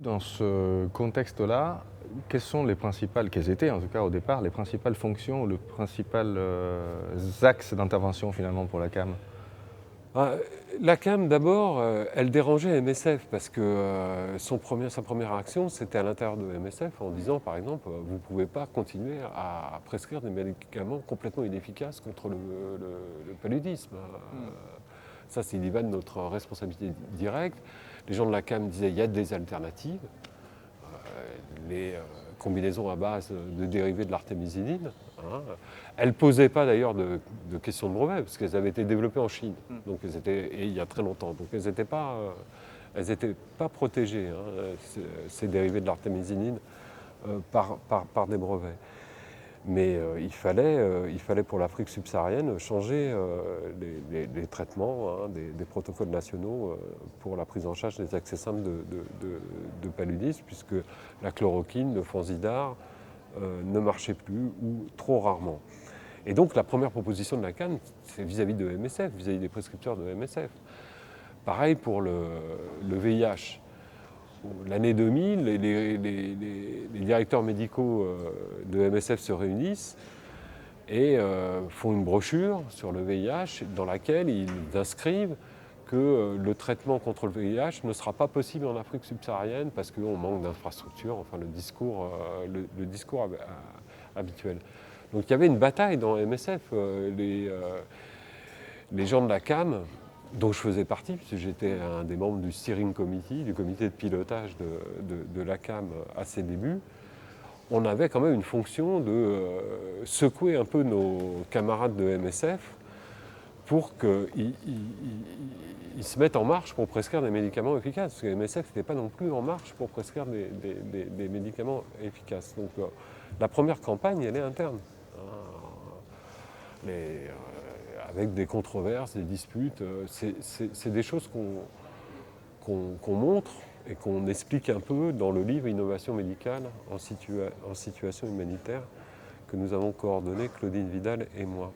Dans ce contexte-là, quelles étaient en tout cas au départ, les principales fonctions ou les principaux axes d'intervention finalement pour la CAM? Ah, la CAM, d'abord, elle dérangeait MSF parce que sa première action, c'était à l'intérieur de MSF en disant, par exemple, vous ne pouvez pas continuer à prescrire des médicaments complètement inefficaces contre le paludisme. Ça, il y va de notre responsabilité directe. Les gens de la CAM disaient, il y a des alternatives. Les combinaisons à base de dérivés de l'artémisinine. Elles ne posaient pas d'ailleurs de questions de brevet, parce qu'elles avaient été développées en Chine, donc et il y a très longtemps. Donc elles n'étaient pas protégées, ces dérivés de l'artémisinine, par des brevets. Mais il fallait pour l'Afrique subsaharienne changer les traitements, des protocoles nationaux pour la prise en charge des accès simples de paludisme, puisque la chloroquine, le Fansidar ne marchait plus ou trop rarement. Et donc la première proposition de la CAN, c'est vis-à-vis de MSF, vis-à-vis des prescripteurs de MSF. Pareil pour le VIH. L'année 2000, les directeurs médicaux de MSF se réunissent et font une brochure sur le VIH dans laquelle ils inscrivent que le traitement contre le VIH ne sera pas possible en Afrique subsaharienne parce qu'on manque d'infrastructures, enfin le discours habituel. Donc il y avait une bataille dans MSF. Les gens de la CAM, dont je faisais partie, puisque j'étais un des membres du steering committee, du comité de pilotage de la CAM à ses débuts, on avait quand même une fonction de secouer un peu nos camarades de MSF pour qu'ils se mettent en marche pour prescrire des médicaments efficaces. Parce que MSF n'était pas non plus en marche pour prescrire des médicaments efficaces. Donc la première campagne, elle est interne. Avec des controverses, des disputes, c'est des choses qu'on montre et qu'on explique un peu dans le livre Innovation médicale en situation humanitaire que nous avons coordonné, Claudine Vidal et moi.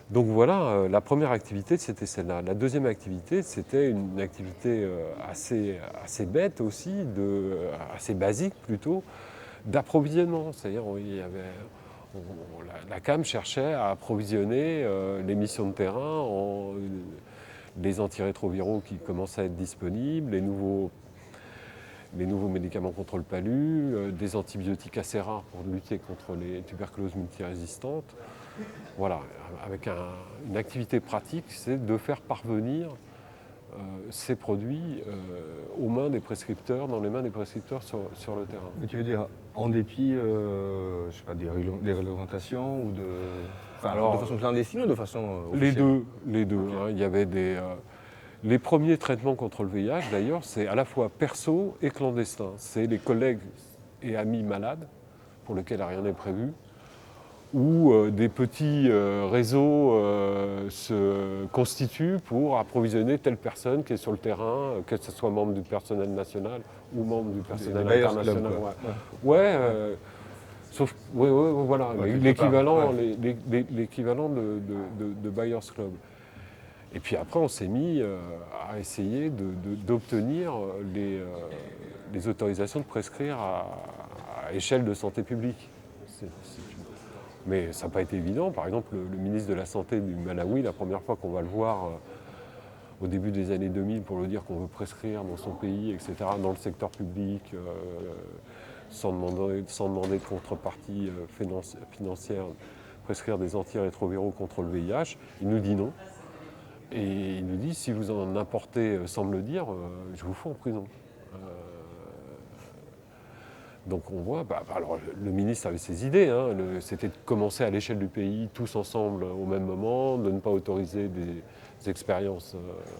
Donc voilà, la première activité, c'était celle-là. La deuxième activité, c'était une activité assez bête aussi, assez basique plutôt, d'approvisionnement. C'est-à-dire, la CAM cherchait à approvisionner les missions de terrain en les antirétroviraux qui commençaient à être disponibles, les nouveaux médicaments contre le palu, des antibiotiques assez rares pour lutter contre les tuberculoses multirésistantes. Voilà, avec une activité pratique, c'est de faire parvenir ces produits aux mains des prescripteurs, dans les mains des prescripteurs sur le terrain. Mais tu veux dire en dépit, je sais pas, des réglementations ou de façon clandestine ou de façon officielle? Les deux. Okay. Il y avait les premiers traitements contre le VIH, d'ailleurs, c'est à la fois perso et clandestin. C'est les collègues et amis malades, pour lesquels rien n'est prévu, où des petits réseaux se constituent pour approvisionner telle personne qui est sur le terrain, que ce soit membre du personnel national ou membre du personnel international. Voilà, l'équivalent de Buyers Club. Et puis après, on s'est mis à essayer d'obtenir les autorisations de prescrire à échelle de santé publique. Mais ça n'a pas été évident. Par exemple, le ministre de la Santé du Malawi, la première fois qu'on va le voir au début des années 2000 pour lui dire qu'on veut prescrire dans son pays, etc., dans le secteur public, sans demander de contrepartie financière, prescrire des antirétroviraux contre le VIH, il nous dit non. Et il nous dit, si vous en importez sans me le dire, je vous fous en prison. Donc on voit, alors le ministre avait ses idées, c'était de commencer à l'échelle du pays, tous ensemble au même moment, de ne pas autoriser des expériences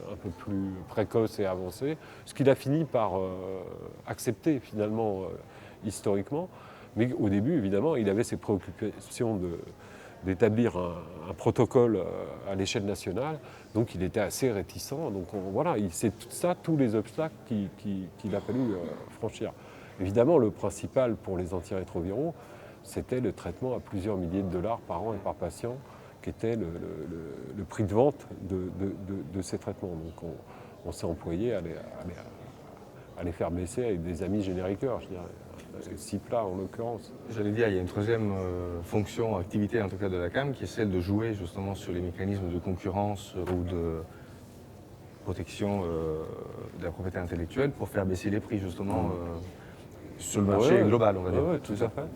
un peu plus précoces et avancées, ce qu'il a fini par accepter finalement historiquement. Mais au début, évidemment, il avait ses préoccupations d'établir un protocole à l'échelle nationale, donc il était assez réticent. Donc voilà, c'est ça, tous les obstacles qu'il a fallu franchir. Évidemment, le principal pour les antirétroviraux, c'était le traitement à plusieurs milliers de dollars par an et par patient, qui était le prix de vente de ces traitements. Donc on s'est employé à les faire baisser avec des amis génériqueurs, je dirais. CIPLA en l'occurrence. J'allais dire, il y a une troisième fonction, activité en tout cas de la CAM, qui est celle de jouer justement sur les mécanismes de concurrence ou de protection de la propriété intellectuelle pour faire baisser les prix justement sur le marché global, on va dire. Oui, tout à fait.